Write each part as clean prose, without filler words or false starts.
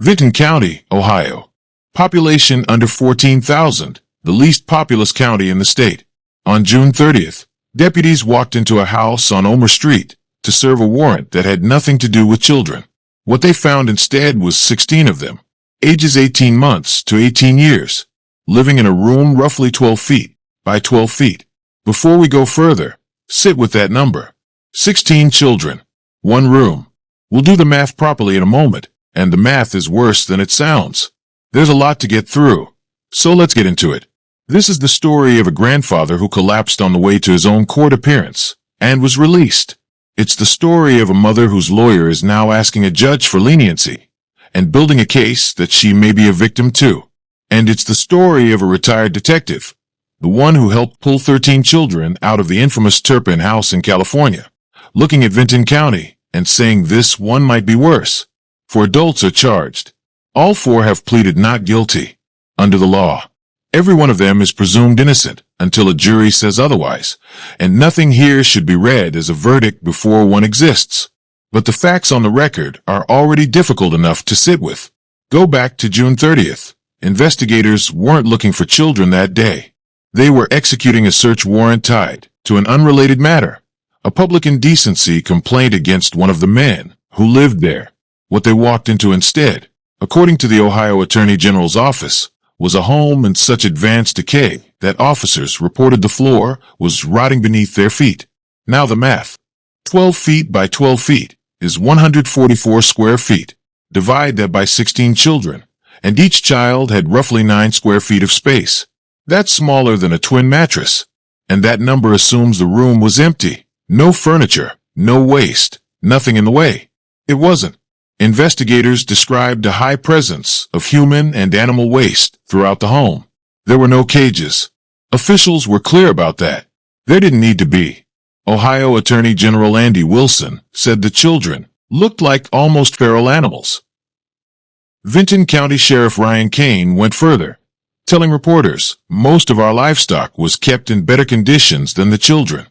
Vinton County, Ohio. Population under 14,000, the least populous county in the state. On June 30th, deputies walked into a house on Omer Street to serve a warrant that had nothing to do with children. What they found instead was 16 of them, ages 18 months to 18 years, living in a room roughly 12 feet by 12 feet. Before we go further, sit with that number. 16 children, one room. We'll do the math properly in a moment, and the math is worse than it sounds. There's a lot to get through, so let's get into it. This is the story of a grandfather who collapsed on the way to his own court appearance and was released. It's the story of a mother whose lawyer is now asking a judge for leniency and building a case that she may be a victim too. And it's the story of a retired detective, the one who helped pull 13 children out of the infamous Turpin house in California, looking at Vinton County and saying this one might be worse. 4 adults are charged. All 4 have pleaded not guilty. Under the law, every one of them is presumed innocent until a jury says otherwise, and nothing here should be read as a verdict before one exists. But the facts on the record are already difficult enough to sit with. Go back to June 30th. Investigators weren't looking for children that day. They were executing a search warrant tied to an unrelated matter, a public indecency complaint against one of the men who lived there. What they walked into instead, according to the Ohio Attorney General's office, was a home in such advanced decay that officers reported the floor was rotting beneath their feet. Now the math. 12 feet by 12 feet is 144 square feet. Divide that by 16 children, and each child had roughly 9 square feet of space. That's smaller than a twin mattress. And that number assumes the room was empty. No furniture, no waste, nothing in the way. It wasn't. Investigators described a high presence of human and animal waste throughout the home. There were no cages. Officials were clear about that. There didn't need to be. Ohio Attorney General Andy Wilson said the children looked like almost feral animals. Vinton County Sheriff Ryan Kane went further, telling reporters most of our livestock was kept in better conditions than the children.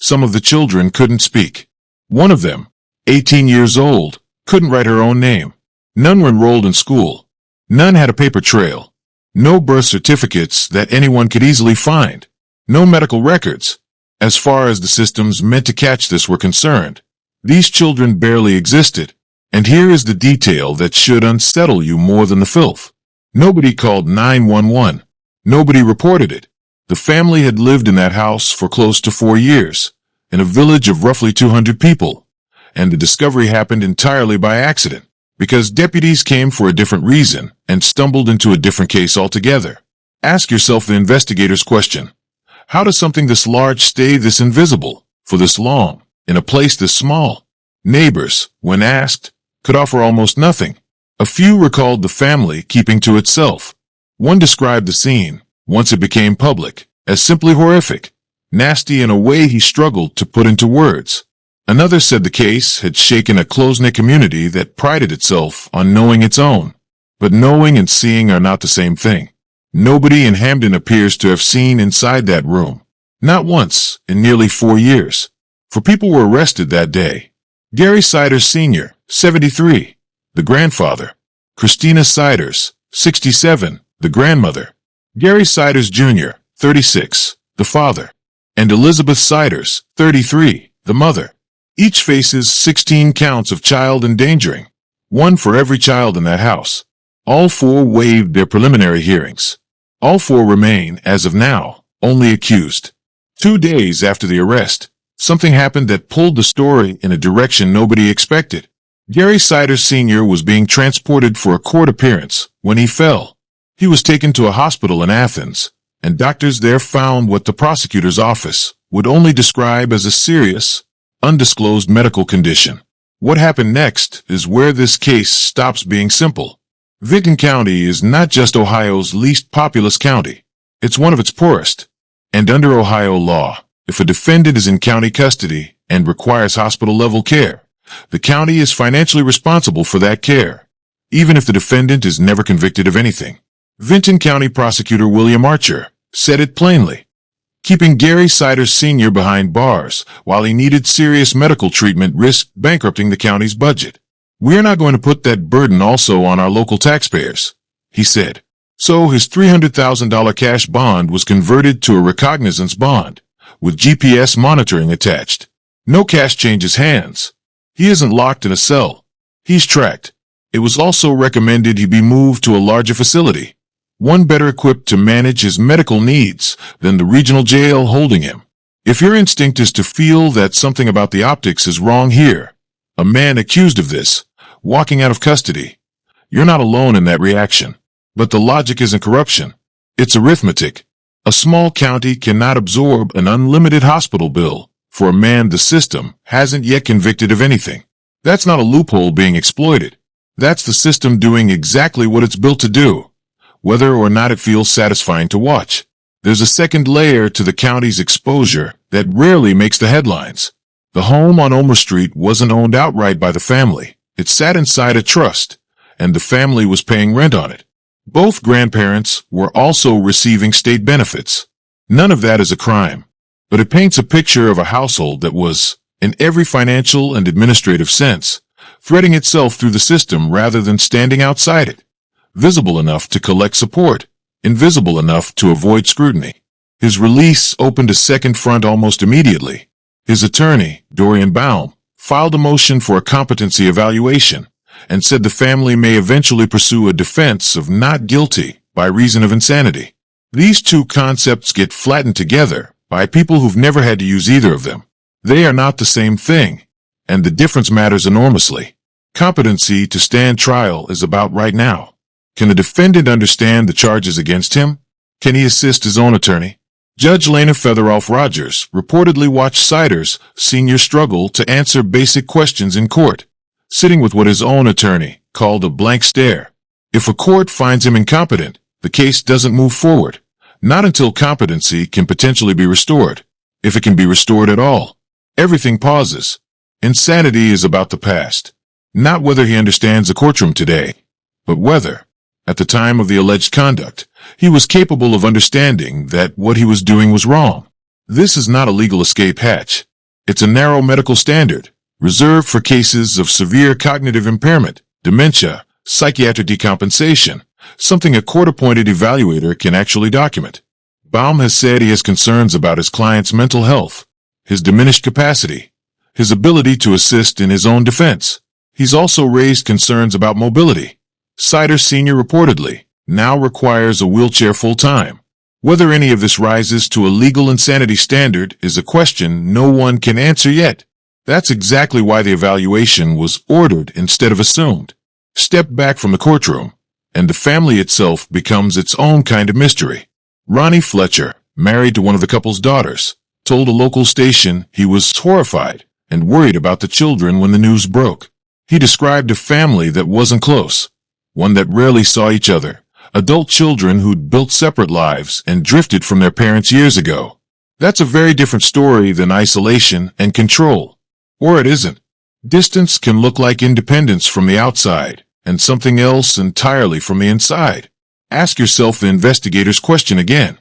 Some of the children couldn't speak. One of them, 18 years old, couldn't write her own name. None were enrolled in school. None had a paper trail. No birth certificates that anyone could easily find. No medical records. As far as the systems meant to catch this were concerned, these children barely existed. And here is the detail that should unsettle you more than the filth. Nobody called 911. Nobody reported it. The family had lived in that house for close to 4 years, in a village of roughly 200 people. And the discovery happened entirely by accident, because deputies came for a different reason and stumbled into a different case altogether. Ask yourself the investigator's question. How does something this large stay this invisible for this long in a place this small? Neighbors, when asked, could offer almost nothing. A few recalled the family keeping to itself. One described the scene, once it became public, as simply horrific, nasty in a way he struggled to put into words. Another said the case had shaken a close-knit community that prided itself on knowing its own. But knowing and seeing are not the same thing. Nobody in Hamden appears to have seen inside that room. Not once in nearly 4 years. 4 people were arrested that day. Gary Siders Sr., 73, the grandfather. Christina Siders, 67, the grandmother. Gary Siders Jr., 36, the father. And Elizabeth Siders, 33, the mother. Each faces 16 counts of child endangering, 1 for every child in that house. All 4 waived their preliminary hearings. All 4 remain, as of now, only accused. 2 days after the arrest, something happened that pulled the story in a direction nobody expected. Gary Siders Sr. was being transported for a court appearance when he fell. He was taken to a hospital in Athens, and doctors there found what the prosecutor's office would only describe as a serious, undisclosed medical condition. What happened next is where this case stops being simple. Vinton County is not just Ohio's least populous county. It's one of its poorest. And under Ohio law, if a defendant is in county custody and requires hospital-level care, the county is financially responsible for that care, even if the defendant is never convicted of anything. Vinton County Prosecutor William Archer said it plainly. Keeping Gary Siders Sr. behind bars while he needed serious medical treatment risked bankrupting the county's budget. "We're not going to put that burden also on our local taxpayers," he said. So his $300,000 cash bond was converted to a recognizance bond, with GPS monitoring attached. No cash changes hands. He isn't locked in a cell. He's tracked. It was also recommended he be moved to a larger facility, one better equipped to manage his medical needs than the regional jail holding him. If your instinct is to feel that something about the optics is wrong here, a man accused of this, walking out of custody, you're not alone in that reaction. But the logic isn't corruption. It's arithmetic. A small county cannot absorb an unlimited hospital bill for a man the system hasn't yet convicted of anything. That's not a loophole being exploited. That's the system doing exactly what it's built to do, whether or not it feels satisfying to watch. There's a second layer to the county's exposure that rarely makes the headlines. The home on Omer Street wasn't owned outright by the family. It sat inside a trust, and the family was paying rent on it. Both grandparents were also receiving state benefits. None of that is a crime, but it paints a picture of a household that was, in every financial and administrative sense, threading itself through the system rather than standing outside it, visible enough to collect support, invisible enough to avoid scrutiny. His release opened a second front almost immediately. His attorney, Dorian Baum, filed a motion for a competency evaluation and said the family may eventually pursue a defense of not guilty by reason of insanity. These two concepts get flattened together by people who've never had to use either of them. They are not the same thing, and the difference matters enormously. Competency to stand trial is about right now. Can the defendant understand the charges against him? Can he assist his own attorney? Judge Lena Featheroff Rogers reportedly watched Siders Sr. struggle to answer basic questions in court, sitting with what his own attorney called a blank stare. If a court finds him incompetent, the case doesn't move forward, not until competency can potentially be restored. If it can be restored at all, everything pauses. Insanity is about the past, not whether he understands the courtroom today, but whether, at the time of the alleged conduct, he was capable of understanding that what he was doing was wrong. This is not a legal escape hatch. It's a narrow medical standard, reserved for cases of severe cognitive impairment, dementia, psychiatric decompensation, something a court-appointed evaluator can actually document. Baum has said he has concerns about his client's mental health, his diminished capacity, his ability to assist in his own defense. He's also raised concerns about mobility. Siders Sr. reportedly now requires a wheelchair full-time. Whether any of this rises to a legal insanity standard is a question no one can answer yet. That's exactly why the evaluation was ordered instead of assumed. Step back from the courtroom, and the family itself becomes its own kind of mystery. Ronnie Fletcher, married to one of the couple's daughters, told a local station he was horrified and worried about the children when the news broke. He described a family that wasn't close, one that rarely saw each other, adult children who'd built separate lives and drifted from their parents years ago. That's a very different story than isolation and control. Or it isn't. Distance can look like independence from the outside, and something else entirely from the inside. Ask yourself the investigator's question again.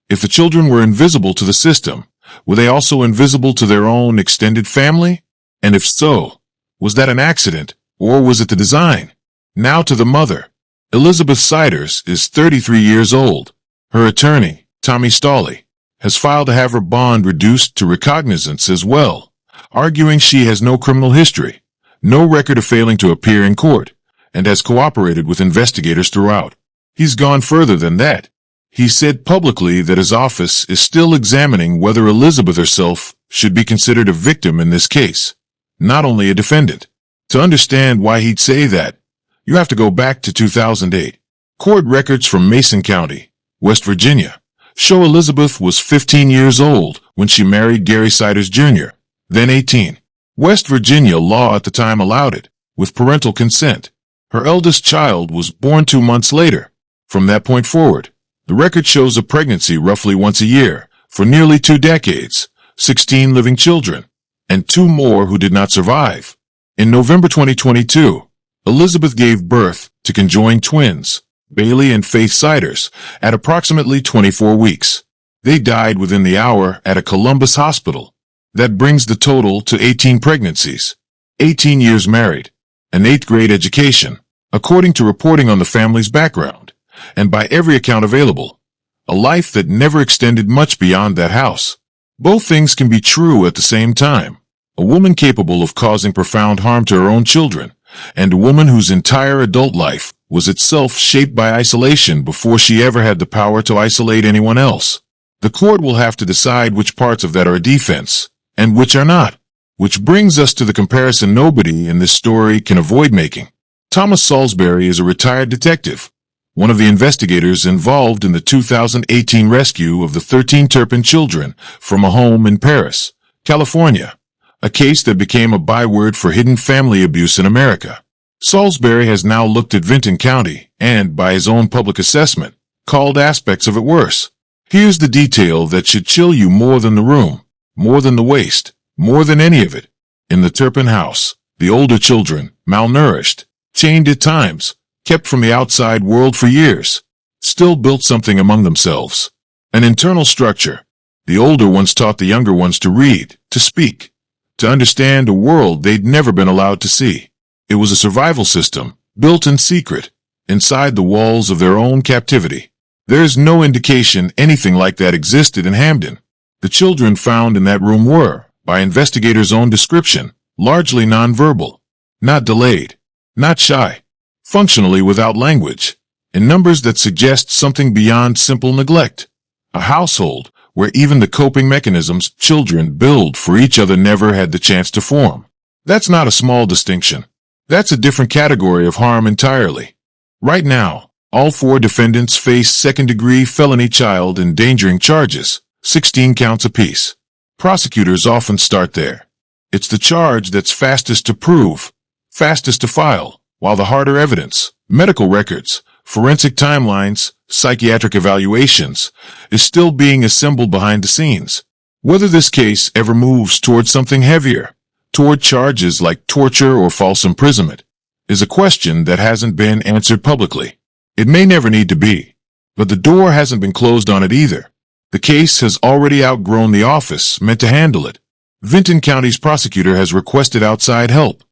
If the children were invisible to the system, were they also invisible to their own extended family? And if so, was that an accident, or was it the design? Now to the mother. Elizabeth Siders is 33 years old. Her attorney, Tommy Stawley, has filed to have her bond reduced to recognizance as well, arguing she has no criminal history, no record of failing to appear in court, and has cooperated with investigators throughout. He's gone further than that. He said publicly that his office is still examining whether Elizabeth herself should be considered a victim in this case, not only a defendant. To understand why he'd say that, you have to go back to 2008. Court records from Mason County, West Virginia, show Elizabeth was 15 years old when she married Gary Siders Jr., then 18. West Virginia law at the time allowed it, with parental consent. Her eldest child was born 2 months later. From that point forward, the record shows a pregnancy roughly once a year for nearly 2 decades, 16 living children, and 2 more who did not survive. In November 2022, Elizabeth gave birth to conjoined twins, Bailey and Faith Siders, at approximately 24 weeks. They died within the hour at a Columbus hospital. That brings the total to 18 pregnancies, 18 years married, an 8th grade education, according to reporting on the family's background, and by every account available, a life that never extended much beyond that house. Both things can be true at the same time. A woman capable of causing profound harm to her own children, and a woman whose entire adult life was itself shaped by isolation before she ever had the power to isolate anyone else. The court will have to decide which parts of that are a defense, and which are not. Which brings us to the comparison nobody in this story can avoid making. Thomas Salisbury is a retired detective, one of the investigators involved in the 2018 rescue of the 13 Turpin children from a home in Paris, California, a case that became a byword for hidden family abuse in America. Salisbury has now looked at Vinton County and, by his own public assessment, called aspects of it worse. Here's the detail that should chill you more than the room, more than the waste, more than any of it. In the Turpin house, the older children, malnourished, chained at times, kept from the outside world for years, still built something among themselves. An internal structure. The older ones taught the younger ones to read, to speak, to understand a world they'd never been allowed to see. It was a survival system, built in secret, inside the walls of their own captivity. There's no indication anything like that existed in Hamden. The children found in that room were, by investigators' own description, largely nonverbal, not delayed, not shy, functionally without language, in numbers that suggest something beyond simple neglect. A household where even the coping mechanisms children build for each other never had the chance to form. That's not a small distinction. That's a different category of harm entirely. Right now, all 4 defendants face second-degree felony child endangering charges, 16 counts apiece. Prosecutors often start there. It's the charge that's fastest to prove, fastest to file, while the harder evidence, medical records, forensic timelines, psychiatric evaluations, is still being assembled behind the scenes. Whether this case ever moves toward something heavier, toward charges like torture or false imprisonment, is a question that hasn't been answered publicly. It may never need to be, but the door hasn't been closed on it either. The case has already outgrown the office meant to handle it. Vinton County's prosecutor has requested outside help,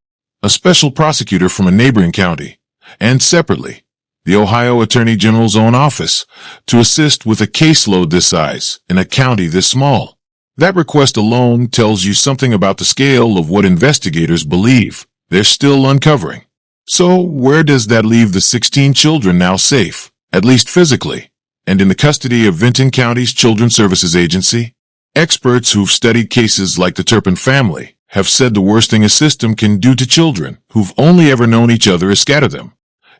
a special prosecutor from a neighboring county, and separately, the Ohio Attorney General's own office, to assist with a caseload this size in a county this small. That request alone tells you something about the scale of what investigators believe they're still uncovering. So where does that leave the 16 children now safe, at least physically, and in the custody of Vinton County's Children's Services Agency? Experts who've studied cases like the Turpin family have said the worst thing a system can do to children who've only ever known each other is scatter them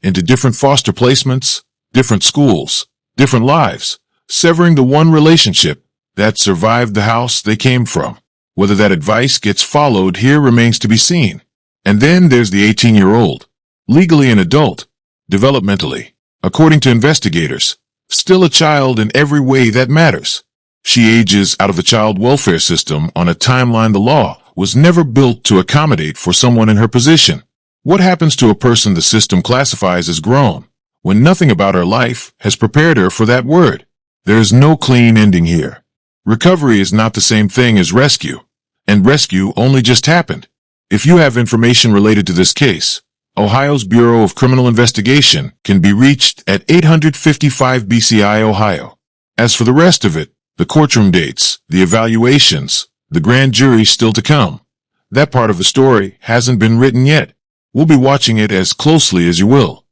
into different foster placements, different schools, different lives, severing the one relationship that survived the house they came from. Whether that advice gets followed here remains to be seen. And then there's the 18-year-old, legally an adult, developmentally, according to investigators, still a child in every way that matters. She ages out of the child welfare system on a timeline the law was never built to accommodate for someone in her position. What happens to a person the system classifies as grown, when nothing about her life has prepared her for that word? There is no clean ending here. Recovery is not the same thing as rescue, and rescue only just happened. If you have information related to this case, Ohio's Bureau of Criminal Investigation can be reached at 855 BCI, Ohio. As for the rest of it, the courtroom dates, the evaluations, the grand jury still to come, that part of the story hasn't been written yet. We'll be watching it as closely as you will.